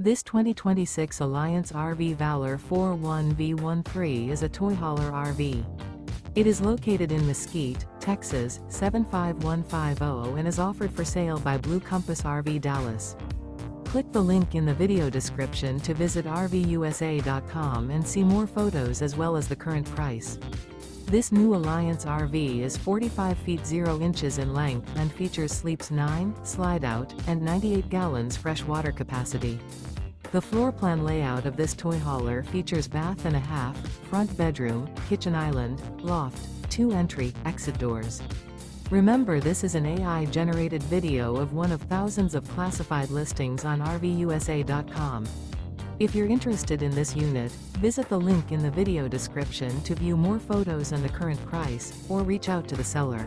This 2026 Alliance RV Valor 41V13 is a toy hauler RV. It is located in Mesquite, Texas, 75150 and is offered for sale by Blue Compass RV Dallas. Click the link in the video description to visit RVUSA.com and see more photos as well as the current price. This new Alliance RV is 45 feet 0 inches in length and features sleeps 9, slide-out, and 98 gallons fresh water capacity. The floor plan layout of this toy hauler features bath and a half, front bedroom, kitchen island, loft, 2 entry, exit doors. Remember, this is an AI-generated video of one of thousands of classified listings on RVUSA.com. If you're interested in this unit, visit the link in the video description to view more photos and the current price, or reach out to the seller.